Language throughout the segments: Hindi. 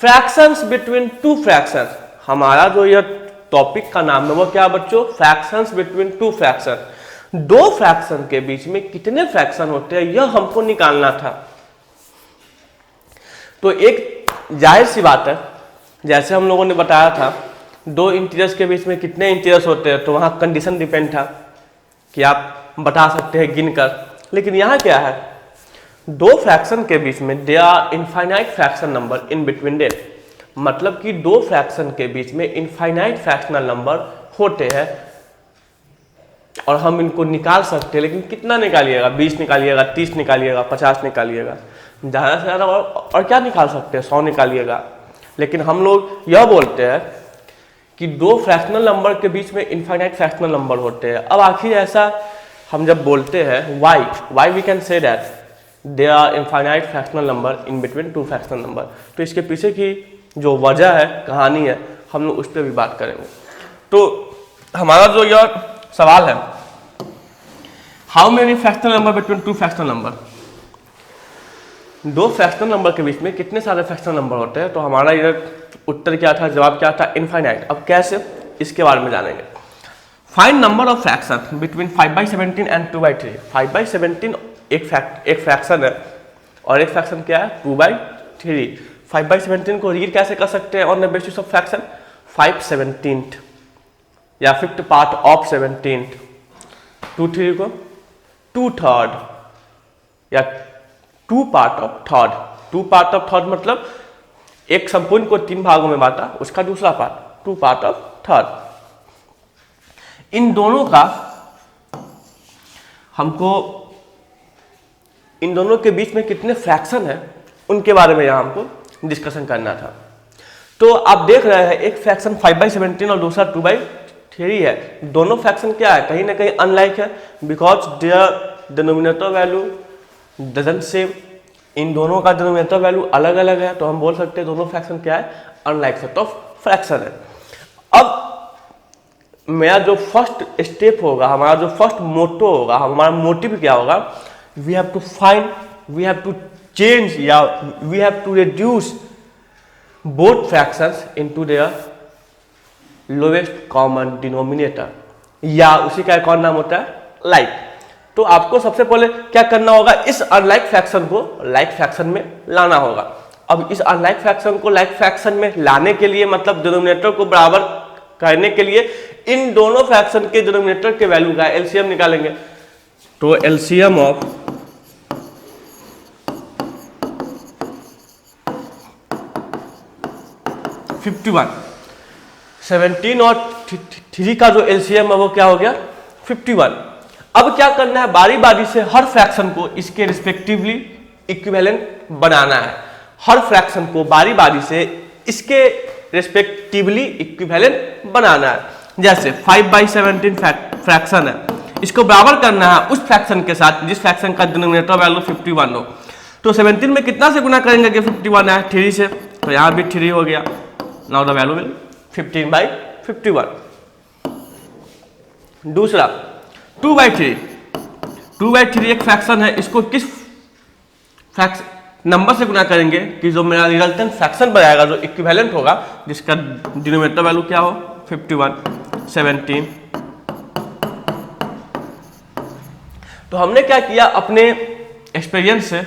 फ्रैक्शंस बिटवीन टू फ्रैक्शंस, हमारा जो यह टॉपिक का नाम है वो क्या बच्चों, फ्रैक्शंस बिटवीन टू फ्रैक्शन। दो फ्रैक्शन के बीच में कितने फ्रैक्शन होते हैं यह हमको निकालना था। तो एक जाहिर सी बात है, जैसे हम लोगों ने बताया था दो इंटीजर्स के बीच में कितने इंटीजर्स होते हैं, तो वहां कंडीशन डिपेंड था कि आप बता सकते हैं गिनकर। लेकिन यहाँ क्या है, दो फ्रैक्शन के बीच में they are infinite fraction number in between them, मतलब कि दो फ्रैक्शन के बीच में इनफाइनाइट फ्रैक्शनल नंबर होते हैं और हम इनको निकाल सकते हैं। लेकिन कितना निकालिएगा, 20 निकालिएगा, 30 निकालिएगा, 50 निकालिएगा, ज़्यादा से ज़्यादा और क्या निकाल सकते हैं, 100 निकालिएगा। लेकिन हम लोग यह बोलते हैं कि दो फ्रैक्शनल नंबर के बीच में इनफाइनाइट फ्रैक्शनल नंबर होते हैं। अब आखिर ऐसा हम जब बोलते हैं why we can say that they are infinite fractional number in between two fractional number, तो इसके पीछे की जो वजह है, कहानी है, हम लोग उस पर भी बात करेंगे। तो हमारा जो यह सवाल है, how many fractional number between two fractional number, दो फ्रैक्शनल नंबर के बीच में कितने सारे फ्रैक्शनल नंबर होते हैं। तो हमारा यह उत्तर क्या था, जवाब क्या था, इनफाइनाइट। अब कैसे, इसके बारे में जानेंगे। Find number of fraction between 5/17 and 2/3। 5/17 एक फ्रैक्शन है और एक फ्रैक्शन क्या है, 2/3। 5/17 को रीड कैसे कर सकते हैं on the basis of fraction, 5/17 या 5th पार्ट ऑफ 17, 2/3 को 2/3 या 2 part of third. 2 part of third मतलब एक संपूर्ण को 3 भागों में बांटा, उसका दूसरा पार्ट, 2 पार्ट ऑफ थर्ड। इन दोनों का हमको, इन दोनों के बीच में कितने फ्रैक्शन है उनके बारे में यहाँ हमको डिस्कशन करना था। तो आप देख रहे हैं एक फ्रैक्शन 5/17 और दूसरा 2/3 है। दोनों फ्रैक्शन क्या है, कहीं ना कहीं अनलाइक है, because their denominator value doesn't same. इन दोनों का डिनोमिनेटर वैल्यू अलग अलग है, तो हम बोल सकते हैं दोनों फ्रैक्शन क्या है, अनलाइक सेट ऑफ फ्रैक्शन है। अब मेरा जो फर्स्ट स्टेप होगा, हमारा जो फर्स्ट मोटो होगा, हमारा मोटिव क्या होगा, we have to find, we have to change या we have to reduce both fractions into their lowest common denominator, या उसी का एक और नाम होता है लाइक। तो आपको सबसे पहले क्या करना होगा, इस अनलाइक फ्रैक्शन को लाइक फ्रैक्शन में लाना होगा। अब इस अनलाइक फ्रैक्शन को लाइक फ्रैक्शन में लाने के लिए, मतलब डिनोमिनेटर को बराबर करने के लिए, इन दोनों फ्रैक्शन के डिनोमिनेटर के वैल्यू का एलसीएम निकालेंगे। तो एलसीएम ऑफ 51, 17 और 3 का जो एलसीएम है वो क्या हो गया, 51। अब क्या करना है, बारी बारी से हर फ्रैक्शन को इसके रिस्पेक्टिवली इक्विवेलेंट बनाना है। हर फ्रैक्शन को बारी बारी से इसके रिस्पेक्टिवली इक्विवेलेंट बनाना है। जैसे 5/17 फ्रैक्शन है, इसको बराबर करना है उस फ्रैक्शन के साथ जिस फ्रैक्शन का डिनोमिनेटर वैल्यू 51 हो। तो 17 में कितना से गुना करेंगे कि 51 है, 3 से, तो यहाँ भी 3 हो गया। Now the value will 15/51। दूसरा 2/3, 2/3 एक फ्रैक्शन है, इसको किस फ्रैक्शन नंबर से गुना करेंगे कि जो मेरा रिजल्टेंट फ्रैक्शन बनाएगा, जो इक्विवेलेंट होगा, जिसका डिनोमिनेटर वैल्यू क्या हो, 51, 17। तो हमने क्या किया, अपने एक्सपीरियंस से,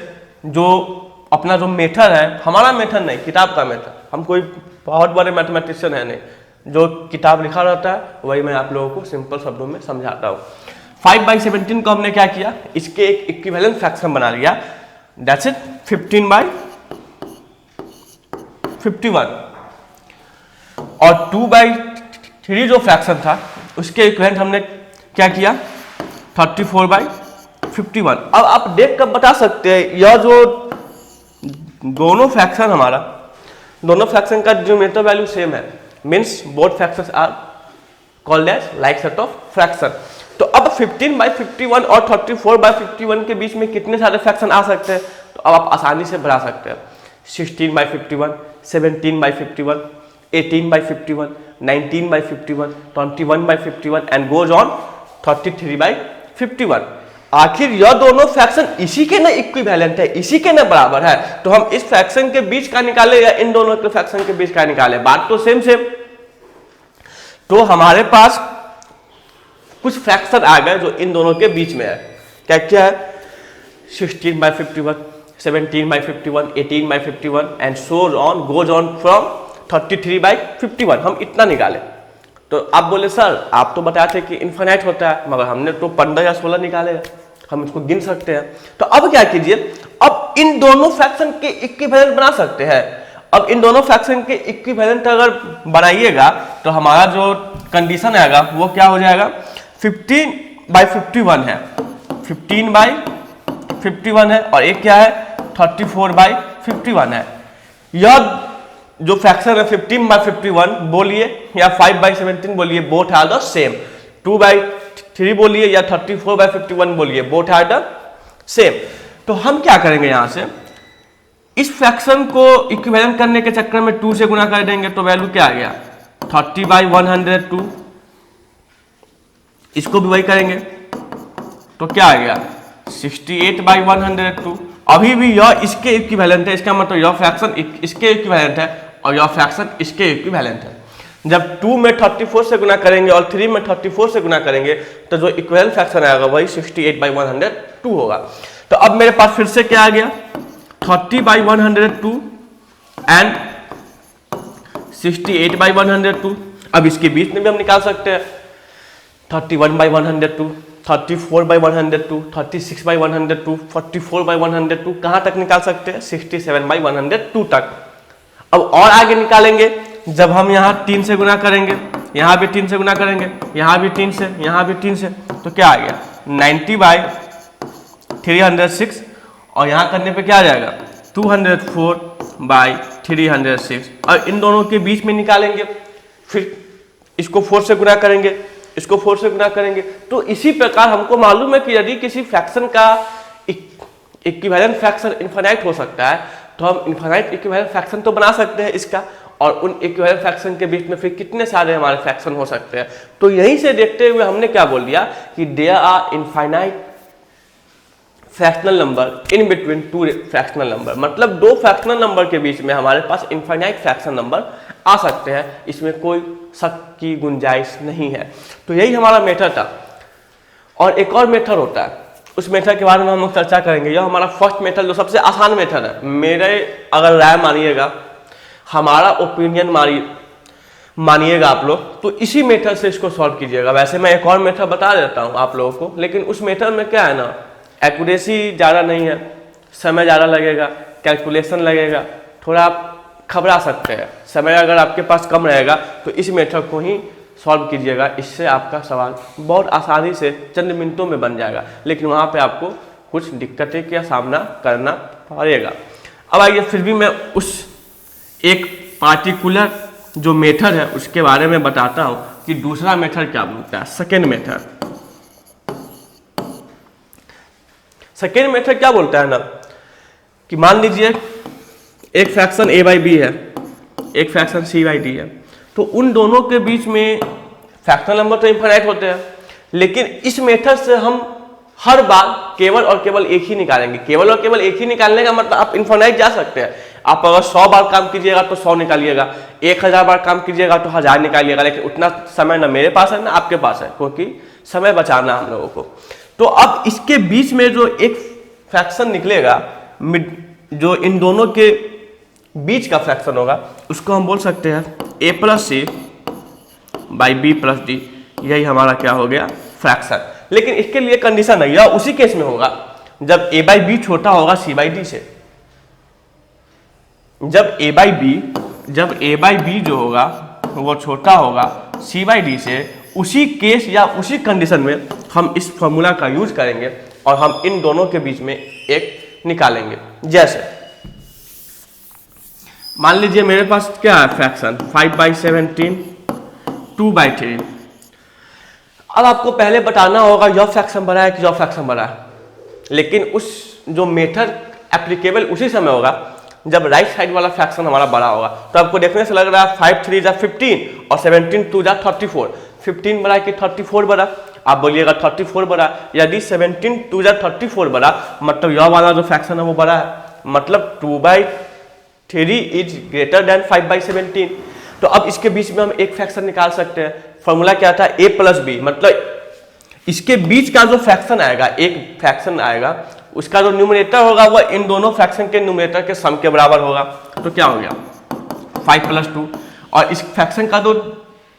जो अपना जो मेथड है, हमारा मेथड नहीं, किताब का मेथड, हम कोई बहुत बड़े मैथमेटिशियन है नहीं, जो किताब लिखा रहता है वही मैं आप लोगों को सिंपल शब्दों में समझाता हूँ। 5/17 को हमने क्या किया, इसके एक इक्विवेलेंट फ्रैक्शन बना लिया, दैट्स इट 15/51। और 2/3 जो फ्रैक्शन था उसके इक्विवेलेंट हमने क्या किया, 34/51। अब आप देख कर बता सकते हैं, यह जो दोनों फ्रैक्शन, हमारा दोनों फ्रैक्शन का डिनोमिनेटर वैल्यू सेम है, means both fractions are called as like set of fraction. तो अब 15/51 और 34/51 के बीच में कितने सारे फ्रैक्शन आ सकते हैं, तो अब आप आसानी से बढ़ा सकते हैं। 16/51, 17/51, 18/51, 19/51, 21/51 एंड गोज ऑन 33/51। आखिर यह दोनों फ्रैक्शन इसी के ना इक्विवेलेंट है, इसी के ना बराबर है, तो हम इस फ्रैक्शन के बीच का निकाले या इन दोनों के फ्रैक्शन के बीच का निकाले, बात तो सेम सेम। तो हमारे पास कुछ फ्रैक्शन आ गए जो इन दोनों के बीच में है। क्या क्या है? 16/51, 17/51, 18/51 and so on goes on from 33/51। हम इतना निकाले। तो आप बोले सर आप तो बताए थे कि इन्फिनाइट होता है, मगर हमने तो 15 या 16 निकाले हैं, हम इसको गिन सकते हैं। तो अब क्या कीजिए, अब इन दोनों फ्रैक्शन के इक्विवेलेंट बना सकते हैं। अब इन दोनों फ्रैक्शन के इक्विवेलेंट अगर बनाइएगा तो हमारा जो कंडीशन आएगा वो क्या हो जाएगा, 15/51 है, 15/51 है, और एक क्या है 34/51 है। यह जो फ्रैक्शन है 15/51 बोलिए या 5/17 बोलिए, बोथ आर द सेम। 2/3 बोलिए या 34/51 बोलिए, बोथ आर द सेम। तो हम क्या करेंगे, यहां से इस फ्रैक्शन को इक्विवेलेंट करने के चक्कर में 2 से गुना कर देंगे, तो वैल्यू क्या आ गया 30/102। इसको भी वही करेंगे तो क्या आ गया 68/102। अभी भी यह इसके इक्विवेलेंट है, इसका मतलब यह फ्रैक्शन इसके इक्विवेलेंट है और यह फ्रैक्शन इसके इक्विवेलेंट है। जब 2 में 34 से गुना करेंगे और 3 में 34 से गुना करेंगे तो जो इक्विवेलेंट फ्रैक्शन आएगा वही 68/102 होगा। तो अब मेरे पास फिर से क्या आ गया 30/102 एंड 68/102। अब इसके बीच में भी हम निकाल सकते हैं 31/102, 34/102, 36/102, 44/102, कहां तक निकाल सकते हैं 67/102 तक। अब और आगे निकालेंगे, जब हम यहां 3 से गुना करेंगे, यहां भी 3 से गुना करेंगे, यहां भी 3 से, यहां भी 3 से, तो क्या आ गया 90/306, और यहां करने पे क्या आ जाएगा 204/306। और इन दोनों के बीच में निकालेंगे, फिर इसको 4 से गुना करेंगे, इसको 4 से गुना करेंगे। तो इसी प्रकार हमको मालूम है कि यदि किसी फ्रैक्शन का इक्विवेलेंट फ्रैक्शन इनफिनाइट हो सकता है तो हम इनफिनाइट इक्विवेलेंट फ्रैक्शन तो बना सकते हैं इसका, और उन इक्विवेलेंट फ्रैक्शन के बीच में फिर कितने सारे हमारे फ्रैक्शन हो सकते हैं। तो यहीं से देखते हुए हमने क्या बोल दिया कि there are infinite fractional number in between two fractional number, मतलब दो फ्रैक्शनल नंबर के बीच में हमारे पास इनफाइनाइट फ्रैक्शनल नंबर आ सकते हैं, इसमें कोई शक की गुंजाइश नहीं है। तो यही हमारा मेथड था। और एक और मेथड होता है, उस मेथड के बारे में हम लोग चर्चा करेंगे। यह हमारा फर्स्ट मेथड जो सबसे आसान मेथड है, मेरे अगर राय मानिएगा, हमारा ओपिनियन मानिएगा आप लोग, तो इसी मेथड से इसको सॉल्व कीजिएगा। वैसे मैं एक और मेथड बता देता हूँ आप लोगों को, लेकिन उस मेथड में क्या है ना, एक्यूरेसी ज़्यादा नहीं है, समय ज़्यादा लगेगा, कैलकुलेशन लगेगा, थोड़ा आप घबरा सकते हैं। समय अगर आपके पास कम रहेगा तो इस मेथड को ही सॉल्व कीजिएगा, इससे आपका सवाल बहुत आसानी से चंद मिनटों में बन जाएगा, लेकिन वहाँ पे आपको कुछ दिक्कतें का सामना करना पड़ेगा। अब आइए फिर भी मैं उस एक पार्टिकुलर जो मेथड है उसके बारे में बताता हूँ कि दूसरा मेथड क्या बोलता है। सेकेंड मेथड क्या बोलता है ना, कि मान लीजिए एक फ्रैक्शन a/b है, एक फ्रैक्शन c/d है, तो उन दोनों के बीच में फ्रैक्शनल नंबर तो इनफिनाइट होते हैं, लेकिन इस मेथड से हम हर बार केवल और केवल एक ही निकालेंगे। केवल और केवल एक ही निकालने का मतलब आप इनफिनाइट जा सकते हैं। आप अगर 100 बार काम कीजिएगा तो 100 निकालिएगा, 1000 बार काम कीजिएगा तो 1000 निकालिएगा, लेकिन उतना समय ना मेरे पास है ना आपके पास है, क्योंकि समय बचाना हम लोगों को। तो अब इसके बीच में जो एक फ्रैक्शन निकलेगा, जो इन दोनों के बीच का फ्रैक्शन होगा, उसको हम बोल सकते हैं a+c/b+d। यही हमारा क्या हो गया फ्रैक्शन। लेकिन इसके लिए कंडीशन है, यह उसी केस में होगा जब a/b छोटा होगा c/d से। जब a/b जो होगा वो छोटा होगा c/d से, उसी केस या उसी कंडीशन में हम इस फॉर्मूला का यूज करेंगे और हम इन दोनों के बीच में एक निकालेंगे। जैसे मान लीजिए मेरे पास क्या है फ्रैक्शन 5/17 2/3। अब आपको पहले बताना होगा यह फ्रैक्शन बड़ा है कि यह फ्रैक्शन बड़ा है, लेकिन उस जो मेथड एप्लीकेबल उसी समय होगा जब राइट साइड वाला फ्रैक्शन हमारा बड़ा होगा। तो आपको देखने से लग रहा है 5 3 जा 15 और 17 2 जा 34, 15 बड़ा कि 34 बड़ा। आप बोलिएगा 34 बड़ा। यदि 17 2 जा 34 बड़ा मतलब यह वाला जो फ्रैक्शन है वो बड़ा है, मतलब 2/3 इज ग्रेटर देन 5/17। तो अब इसके बीच में हम एक फ्रैक्शन निकाल सकते हैं। फॉर्मूला क्या था, a प्लस बी, मतलब इसके बीच का जो फ्रैक्शन आएगा, एक फ्रैक्शन आएगा, उसका जो न्यूमरेटर होगा वह इन दोनों फ्रैक्शन के न्यूमरेटर के सम के बराबर होगा। तो क्या हो गया 5 + 2, और इस फ्रैक्शन का जो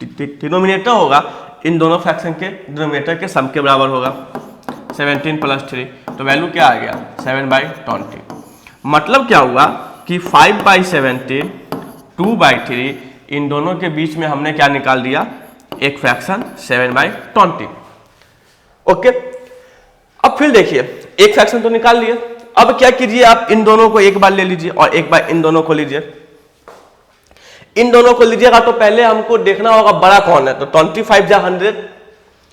डिनोमिनेटर होगा इन दोनों फ्रैक्शन के डिनोमिनेटर के सम के बराबर होगा 17 + 3। तो वैल्यू क्या आ गया 7/20। मतलब क्या हुआ कि 5/17 2/3 इन दोनों के बीच में हमने क्या निकाल दिया, एक फ्रैक्शन 7/20। ओके, अब फिर देखिए एक फ्रैक्शन तो निकाल लिए। अब क्या कीजिए, आप इन दोनों को एक बार ले लीजिए और एक बार इन दोनों को लीजिए। इन दोनों को लीजिएगा तो पहले हमको देखना होगा बड़ा कौन है। तो 25 जा 100,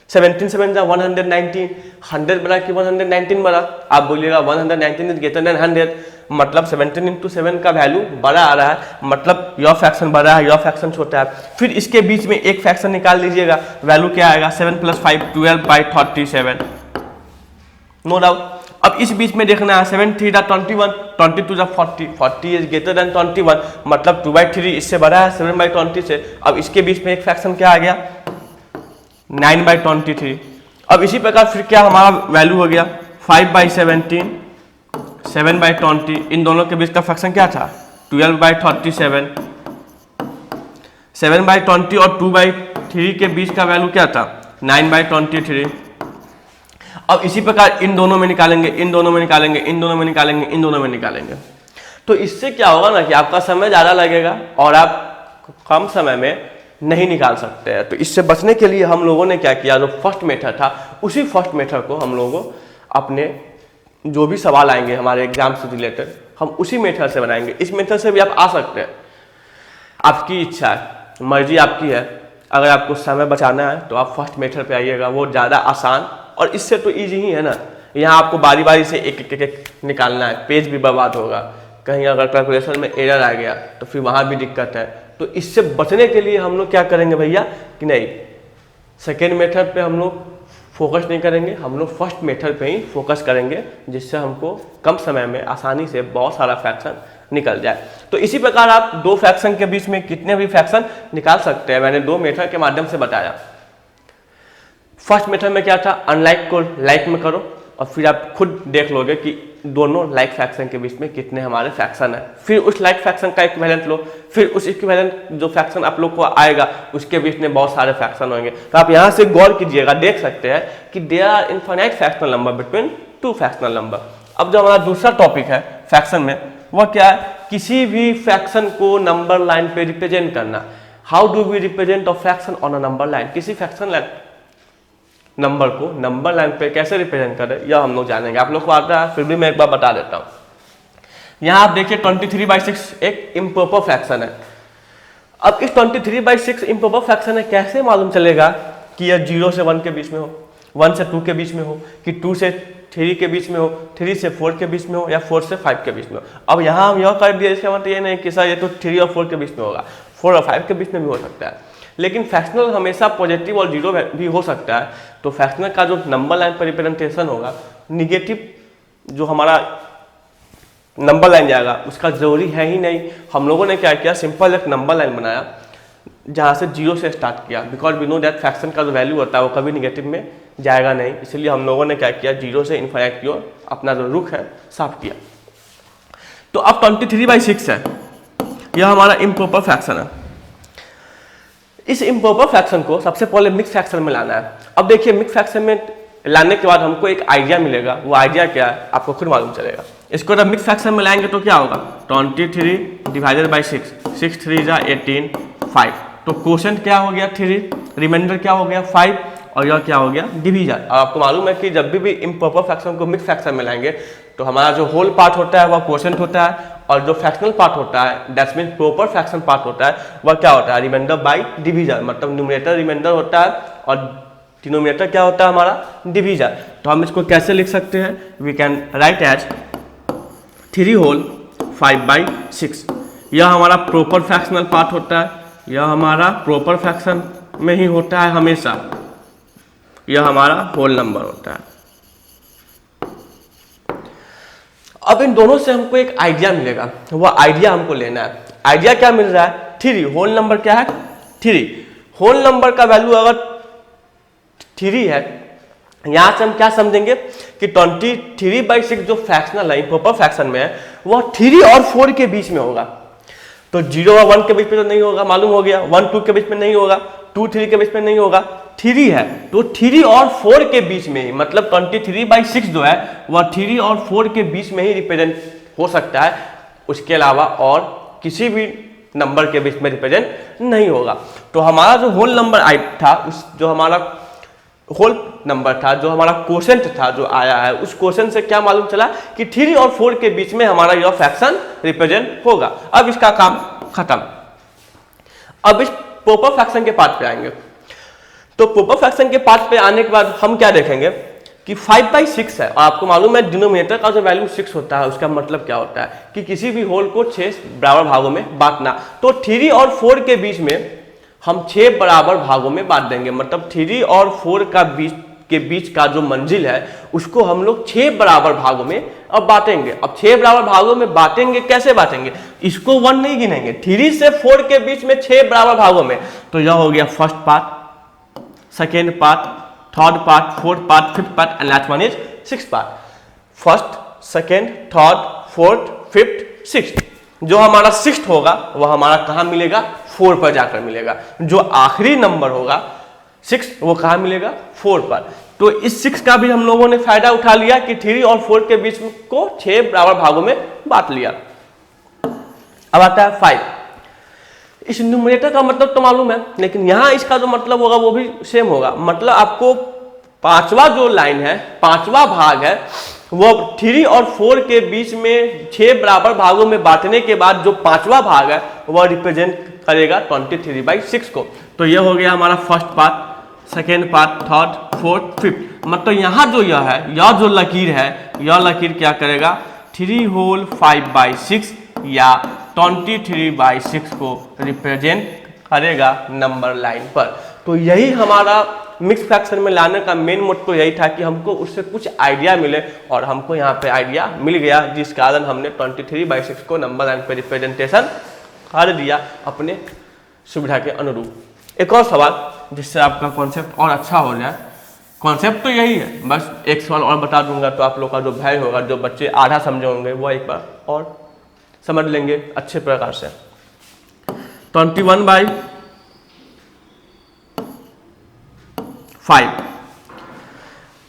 17 7 जा 119, 100 बड़ा कि 119 बड़ा। आप बोलिएगा 119 इज ग्रेटर देन 100, मतलब 17 × 7 का वैल्यू बड़ा आ रहा है, मतलब यह फ्रैक्शन बड़ा है, यह फ्रैक्शन छोटा है। फिर इसके बीच में एक फ्रैक्शन निकाल लीजिएगा, वैल्यू क्या आएगा 7 + 5 12/37, नो डाउट। अब इस बीच में देखना है 7 3 जा 21, 22 जा 40, 40 इज ग्रेटर देन 21, मतलब 2/3 इससे बड़ा है 7/20 से। अब इसके बीच में एक फ्रैक्शन क्या आ गया 9/23। अब इसी प्रकार फिर क्या हमारा वैल्यू हो गया 5/17 7/20। इन दोनों के बीच का फ्रैक्शन क्या था 12/37। 7/20 और 2/3 के बीच का वैल्यू क्या था 9/23। अब इसी प्रकार इन दोनों में निकालेंगे, इन दोनों में निकालेंगे, इन दोनों में निकालेंगे, इन दोनों में निकालेंगे। तो इससे क्या होगा ना कि आपका समय ज़्यादा लगेगा और आप कम समय में नहीं निकाल सकते हैं। तो इससे बचने के लिए हम लोगों ने क्या किया, जो फर्स्ट मेथड था उसी फर्स्ट मेथड को हम लोगों अपने जो भी सवाल आएंगे हमारे एग्जाम से रिलेटेड हम उसी मेथड से बनाएंगे। इस मेथड से भी आप आ सकते हैं, आपकी इच्छा है, मर्जी आपकी है। अगर आपको समय बचाना है तो आप फर्स्ट मेथड पे आइएगा, वो ज़्यादा आसान और इससे तो ईजी ही है ना। यहाँ आपको बारी बारी से एक निकालना है, पेज भी बर्बाद होगा, कहीं अगर कैलकुलेशन में एरर आ गया तो फिर वहाँ भी दिक्कत है। तो इससे बचने के लिए हम लोग क्या करेंगे भैया कि नहीं, सेकेंड मेथड पे हम लोग फोकस नहीं करेंगे, हम लोग फर्स्ट मेथड पे ही फोकस करेंगे, जिससे हमको कम समय में आसानी से बहुत सारा फ्रैक्शन निकल जाए। तो इसी प्रकार आप दो फ्रैक्शन के बीच में कितने भी फ्रैक्शन निकाल सकते हैं। मैंने दो मेथड के माध्यम से बताया। फर्स्ट मेथड में क्या था, अनलाइक को लाइक में करो और फिर आप खुद देख लोगे कि दोनों लाइक फ्रैक्शन के बीच में कितने हमारे फ्रैक्शन है। फिर उस लाइक फ्रैक्शन का इक्विवेलेंट लो, फिर उस इक्विवेलेंट जो फ्रैक्शन आप लोग को आएगा उसके बीच में बहुत सारे फ्रैक्शन होंगे। तो आप यहाँ से गौर कीजिएगा, देख सकते हैं कि there are infinite fractional number between two fractional number. अब जो हमारा दूसरा टॉपिक है फ्रैक्शन में, वह क्या है, किसी भी फ्रैक्शन को नंबर लाइन पे रिप्रेजेंट करना। How do we represent a fraction on a number line, किसी फ्रैक्शन लाइन नंबर को नंबर लाइन पे कैसे रिप्रेजेंट करें यह हम लोग जानेंगे। आप लोग को आता है फिर भी मैं एक बार बता देता हूँ। यहाँ आप देखिए 23/6 एक इम्प्रॉपर फ्रैक्शन है। अब इस 23/6 इम्प्रॉपर फ्रैक्शन है, कैसे मालूम चलेगा कि यह 0 से 1 के बीच में हो, 1 से 2 के बीच में हो, कि 2 से 3 के बीच में हो, 3 से 4 के बीच में हो, या 4 से 5 के बीच में हो। अब यहाँ हम यह कर दिया, इसका मतलब ये नहीं कि सर ये तो 3 और 4 के बीच में होगा, 4 और 5 के बीच में भी हो सकता है। लेकिन फ्रैक्शनल हमेशा पॉजिटिव और जीरो भी हो सकता है। तो फ्रैक्शनल का जो नंबर लाइन पर रिप्रेजेंटेशन होगा, निगेटिव जो हमारा नंबर लाइन जाएगा उसका जरूरी है ही नहीं। हम लोगों ने क्या किया, सिंपल एक नंबर लाइन बनाया जहाँ से 0 से स्टार्ट किया, because we know that fraction का जो वैल्यू होता है वो कभी निगेटिव में जाएगा नहीं। इसलिए हम लोगों ने क्या किया, 0 से इनफाइनाइट की ओर अपना जो रुख है साफ किया। तो अब 23/6 है, यह हमारा इम्प्रॉपर फ्रैक्शन है। इस इम्प्रॉपर फ्रैक्शन को सबसे पहले मिक्स फ्रैक्शन में लाना है। अब देखिए मिक्स फ्रैक्शन में लाने के बाद हमको एक आइडिया मिलेगा, वो आइडिया क्या है आपको खुद मालूम चलेगा। इसको जब मिक्स फ्रैक्शन में लाएंगे तो क्या होगा, 23/6, 6 3 जा 18 5। तो क्वोशंट क्या हो गया 3, रिमाइंडर क्या हो गया 5, और यह क्या हो गया डिवीजन। अब आपको मालूम है कि जब भी इम्प्रॉपर फ्रैक्शन को मिक्स फ्रैक्शन में लाएंगे तो हमारा जो होल पार्ट होता है वह क्वोशंट होता है, और जो फ्रैक्शनल पार्ट होता है that's mean proper fraction part होता है वह क्या होता है, रिमाइंडर बाय डिवीजन। मतलब न्यूमरेटर रिमाइंडर होता है और डिनोमिनेटर क्या होता है हमारा डिवीजन। तो हम इसको कैसे लिख सकते हैं, we can write as 3 whole 5/6। यह हमारा प्रॉपर फ्रैक्शनल पार्ट होता है, यह हमारा प्रॉपर फ्रैक्शन में ही होता है हमेशा। यह हमारा होल नंबर होता है। अब इन दोनों से हमको एक आइडिया मिलेगा, वह आइडिया हमको लेना है। आइडिया क्या मिल रहा है? 3। होल नंबर क्या है? 3। होल नंबर का वैल्यू अगर 3 है, यहां से हम क्या समझेंगे कि 23/6 जो फ्रैक्शनल है, इंप्रोपर फ्रैक्शन में है, वह 3 और 4 के बीच में होगा। तो 0 और 1 के बीच में तो नहीं होगा, मालूम हो गया। 1 2 के बीच में नहीं होगा, 2 3 के बीच में नहीं होगा, 3 है तो 3 और 4 के बीच में ही, मतलब 23/6 जो है वह 3 और 4 के बीच में ही रिप्रेजेंट हो सकता है, उसके अलावा और किसी भी नंबर के बीच में रिप्रेजेंट नहीं होगा। तो हमारा जो होल नंबर था, उस जो हमारा होल नंबर था, जो हमारा क्वोशेंट था जो आया है, उस क्वोशेंट से क्या मालूम चला कि 3 और 4 के बीच में हमारा यह फ्रैक्शन रिप्रेजेंट होगा। अब इसका काम खत्म। अब इस प्रॉपर फ्रैक्शन के पार्ट पे आएंगे। तो प्रॉपर फ्रैक्शन के पार्ट पे आने के बाद हम क्या देखेंगे कि 5/6 है, और आपको मालूम है डिनोमिनेटर का जो वैल्यू 6 होता है, उसका मतलब क्या होता है कि किसी भी होल को 6 बराबर भागों में बांटना। तो 3 और 4 के बीच में हम 6 बराबर भागों में बांट देंगे, मतलब 3 और 4 के बीच का जो मंजिल है उसको हम लोग 6 बराबर भागों में अब बांटेंगे। अब 6 बराबर भागों में बांटेंगे, कैसे बांटेंगे? इसको 1 नहीं गिनेंगे, 3 से 4 के बीच में 6 बराबर भागों में। तो यह हो गया first part, second part, third part, fourth part, fifth part and last one is sixth part. First, second, third, fourth, fifth, sixth. जो हमारा सिक्स्थ होगा वह हमारा कहाँ मिलेगा? 4 पर जाकर मिलेगा। जो आखिरी नंबर होगा 6 वो कहाँ मिलेगा? 4 पर। तो इस 6 का भी हम लोगों ने फायदा उठा लिया कि 3 और 4 के बीच को 6 बराबर भागों में बांट लिया। अब आता है 5। इस न्यूमरेटर का मतलब तो मालूम है, लेकिन यहाँ इसका जो मतलब होगा वो भी सेम होगा। मतलब आपको पांचवा जो लाइन है, पांचवा भाग है, वो 3 और 4 के बीच में 6 बराबर भागों में बांटने के बाद जो पांचवा भाग है वह रिप्रेजेंट करेगा 23/6 को। तो ये हो गया हमारा first part, second part, third, fourth, fifth. मतलब यहाँ जो यह है, यह जो लकीर है, यह लकीर क्या करेगा? 3 होल 5/6 या 23/6 को रिप्रेजेंट करेगा नंबर लाइन पर। तो यही हमारा मिक्स फ्रैक्शन में लाने का मेन मोटिव यही था कि हमको उससे कुछ आइडिया मिले, और हमको यहाँ पे आइडिया मिल गया, जिस कारण हमने 23/6 को नंबर लाइन पे रिप्रेजेंटेशन कर दिया अपने सुविधा के अनुरूप। एक और सवाल जिससे आपका कॉन्सेप्ट और अच्छा हो जाए। कॉन्सेप्ट तो यही है, बस एक सवाल और बता दूंगा तो आप लोग का जो भय होगा, जो बच्चे आधा समझे होंगे वो एक बार और समझ लेंगे अच्छे प्रकार से। 21/5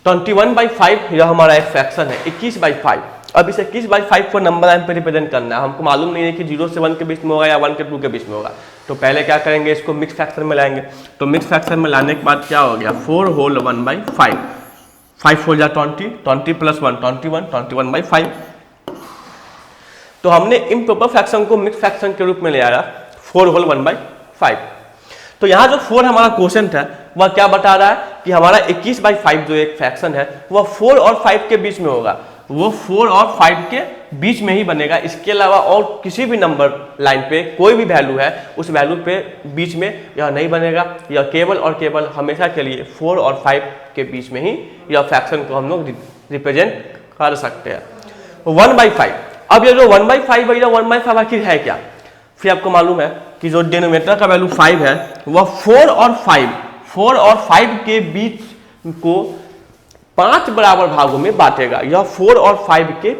21/5 यह हमारा एक फ्रैक्शन है। 21/5। अब इस 21/5 को नंबर लाइन पे रिप्रेजेंट करना है। हमको मालूम नहीं है कि 0 से 1 के बीच में होगा या 1 के 2 के बीच में होगा। तो पहले क्या करेंगे, इसको मिक्स फ्रैक्शन में लाएंगे। तो मिक्स फ्रैक्शन में लाने के बाद क्या हो गया? 4 होल 1/5, 5 हो जा 20, 20 + 1 21, 21/5। तो हमने इम्प्रॉपर फ्रैक्शन को मिक्स फ्रैक्शन के रूप में ले आया 4 होल 1/5। तो यहाँ जो 4 हमारा क्वोशेंट है वह क्या बता रहा है कि हमारा 21/5 जो एक फ्रैक्शन है वह 4 और 5 के बीच में होगा। वो 4 और 5 के बीच में ही बनेगा। इसके अलावा और किसी भी नंबर लाइन पे कोई भी वैल्यू है, उस वैल्यू पे बीच में यह नहीं बनेगा। यह केवल और केवल हमेशा के लिए 4 और 5 के बीच में ही यह फ्रैक्शन को हम लोग रिप्रेजेंट कर सकते हैं। 1/5। अब ये जो 1/5 है, 1/5 आखिर है क्या? फिर आपको मालूम है कि जो डिनोमिनेटर का वैल्यू 5 है वह 4 और 5 के बीच को 5 बराबर भागों में बांटेगा। यह 4 और 5 के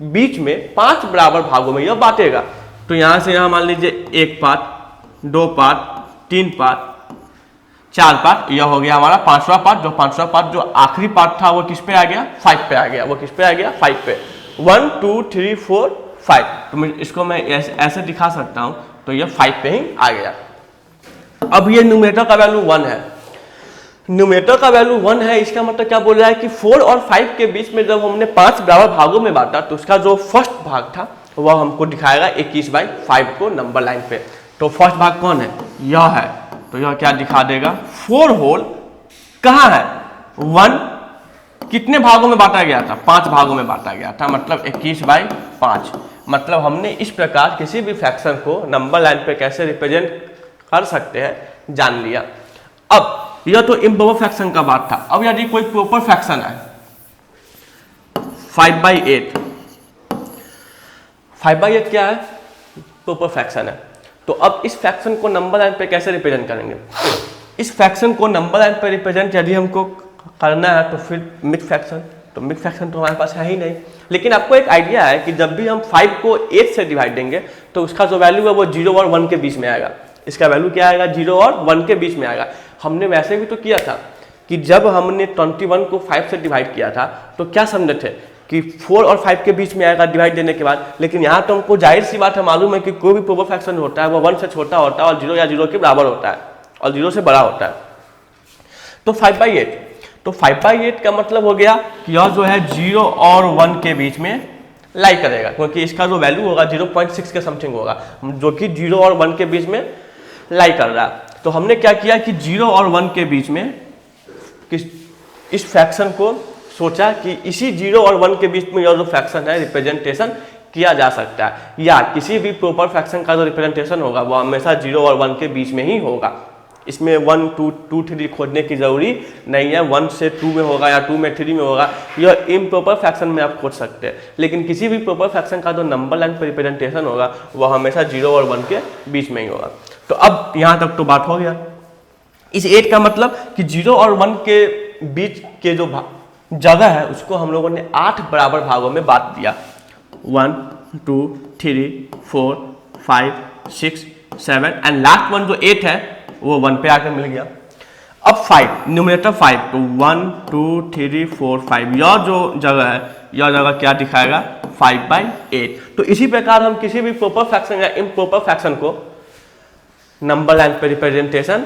बीच में 5 बराबर भागों में यह बांटेगा। तो यहां से यहां मान लीजिए 1 पार्ट, 2 पार्ट, 3 पार्ट, 4 पार्ट, यह हो गया हमारा 5वां पार्ट। जो 5वां पार्ट जो आखिरी पार्ट था वो किस पे आ गया? 5 पे आ गया। वो किस पे आ गया? 5 पे। 1 2 3 4 5। तो इसको मैं ऐसे दिखा सकता हूं। तो यह 5 पे ही आ गया। अब ये न्यूमरेटर का वैल्यू 1 है। न्यूमरेटर का वैल्यू 1 है, इसका मतलब क्या बोल रहा है कि 4 और 5 के बीच में जब हमने 5 बराबर भागों में बांटा तो उसका जो फर्स्ट भाग था वह हमको दिखाएगा 21/5 को नंबर लाइन पे। तो फर्स्ट भाग कौन है? यह है। तो यह क्या दिखा देगा? 4 होल कहाँ है? 1 कितने भागों में बांटा गया था? 5 भागों में बांटा गया था, मतलब 21/5। मतलब हमने इस प्रकार किसी भी फ्रैक्शन को नंबर लाइन पे कैसे रिप्रेजेंट कर सकते हैं जान लिया। अब यह तो इम्प्रॉपर फ्रैक्शन का बात था। अब यदि कोई प्रॉपर फ्रैक्शन है 5/8, 5/8 क्या है? प्रॉपर फ्रैक्शन है। तो अब इस फ्रैक्शन को नंबर लाइन पे कैसे रिप्रेजेंट करेंगे? इस फ्रैक्शन को नंबर लाइन पे रिप्रेजेंट यदि हमको करना है तो फिर मिक्स फ्रैक्शन, तो मिक्स फ्रैक्शन तो हमारे पास है ही नहीं। लेकिन आपको एक आइडिया है कि जब भी हम 5 को 8 से डिवाइड देंगे तो उसका जो वैल्यू है वो 0 और 1 के बीच में आएगा। इसका वैल्यू क्या आएगा? 0 और 1 के बीच में आएगा। हमने वैसे भी तो किया था कि जब हमने 21 को 5 से डिवाइड किया था तो क्या समझे थे कि 4 और 5 के बीच में आएगा डिवाइड देने के बाद। लेकिन यहाँ तो हमको जाहिर सी बात है, मालूम है कि कोई भी प्रॉपर फ्रैक्शन होता है वो 1 से छोटा होता है और 0 या 0 के बराबर होता है और 0 से बड़ा होता है। तो 5/8, तो 5/8 का मतलब हो गया कि यह जो है 0 और 1 के बीच में लाई करेगा, क्योंकि इसका जो वैल्यू होगा 0.6 के समथिंग होगा, जो कि 0 और 1 के बीच में लाई कर रहा है। तो हमने क्या किया कि 0 और 1 के बीच में इस फ्रैक्शन को सोचा कि इसी 0 और 1 के बीच में यह जो फ्रैक्शन है रिप्रेजेंटेशन किया जा सकता है, या किसी भी प्रॉपर फ्रैक्शन का जो रिप्रेजेंटेशन होगा वो हमेशा 0 और 1 के बीच में ही होगा। इसमें 1, 2, 2, 3 खोजने की जरूरी नहीं है, 1 से 2 में होगा या 2 में 3 में होगा, यह इम्प्रॉपर फ्रैक्शन में आप खोज सकते हैं। लेकिन किसी भी प्रॉपर फ्रैक्शन का जो नंबर लाइन पर रिप्रेजेंटेशन होगा वह हमेशा 0 और 1 के बीच में ही होगा। तो अब यहाँ तक तो बात हो गया। इस 8 का मतलब कि 0 और 1 के बीच के जो जगह है उसको हम लोगों ने 8 बराबर भागों में बांट दिया। 1, 2, 3, 4, 5, 6, 7 एंड लास्ट वन जो 8 है वो 1 पे आकर मिल गया। अब 5 न्यूमरेटर 5, तो 1, 2, 3, 4, 5 यह जो जगह है यह जगह क्या दिखाएगा? 5/8। तो इसी प्रकार हम किसी भी प्रॉपर फ्रैक्शन या इम्प्रॉपर फ्रैक्शन को नंबर लाइन पे रिप्रेजेंटेशन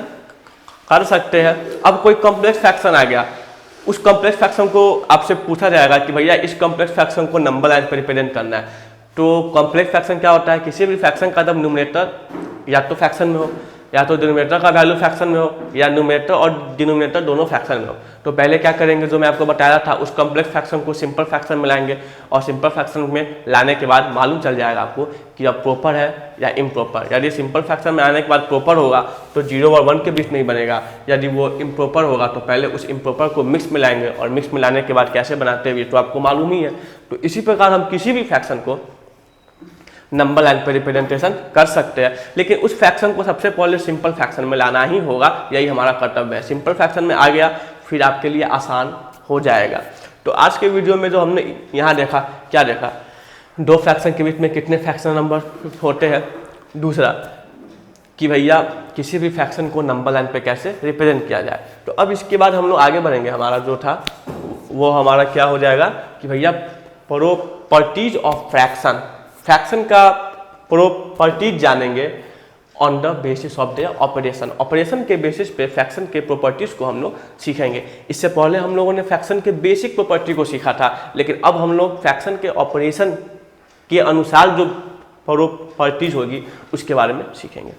कर सकते हैं। अब कोई कॉम्प्लेक्स फ्रैक्शन आ गया, उस कॉम्प्लेक्स फ्रैक्शन को आपसे पूछा जाएगा कि भैया इस कॉम्प्लेक्स फ्रैक्शन को नंबर लाइन पे रिप्रेजेंट करना है। तो कॉम्प्लेक्स फ्रैक्शन क्या होता है? किसी भी फ्रैक्शन का जब न्यूमरेटर या तो फ्रैक्शन में हो या तो डिनोमिनेटर का वैल्यू फ्रैक्शन में हो या न्यूमरेटर और डिनोमिनेटर दोनों फ्रैक्शन में हो, तो पहले क्या करेंगे जो मैं आपको बताया था, उस कॉम्प्लेक्स फ्रैक्शन को सिंपल फ्रैक्शन में लाएंगे और सिंपल फ्रैक्शन में लाने के बाद मालूम चल जाएगा आपको कि अब प्रॉपर है या इम्प्रॉपर। यदि सिंपल फ्रैक्शन में आने के बाद प्रॉपर होगा तो 0 और 1 के बीच में ही बनेगा, यदि वो इम्प्रॉपर होगा तो पहले उस इम्प्रॉपर को मिक्स में लाएंगे और मिक्स में लाने के बाद कैसे बनाते हैं ये तो आपको मालूम ही है। तो इसी प्रकार हम किसी भी फ्रैक्शन को नंबर लाइन पर रिप्रेजेंटेशन कर सकते हैं, लेकिन उस फ्रैक्शन को सबसे पहले सिंपल फ्रैक्शन में लाना ही होगा, यही हमारा कर्तव्य है। सिंपल फ्रैक्शन में आ गया फिर आपके लिए आसान हो जाएगा। तो आज के वीडियो में जो हमने यहाँ देखा, क्या देखा? 2 फ्रैक्शन के बीच में कितने फ्रैक्शन नंबर होते हैं, दूसरा कि भैया किसी भी फ्रैक्शन को नंबर लाइन पे कैसे रिप्रेजेंट किया जाए। तो अब इसके बाद हम लोग आगे बढ़ेंगे, हमारा जो था वो हमारा क्या हो जाएगा कि भैया प्रॉपर्टीज ऑफ फ्रैक्शन, फ्रैक्शन का प्रॉपर्टीज जानेंगे on the basis of the operation. Operation के बेसिस पे फ्रैक्शन के प्रॉपर्टीज को हम लोग सीखेंगे। इससे पहले हम लोगों ने फ्रैक्शन के बेसिक प्रॉपर्टी को सीखा था, लेकिन अब हम लोग फ्रैक्शन के ऑपरेशन के अनुसार जो प्रॉपर्टीज होगी उसके बारे में सीखेंगे।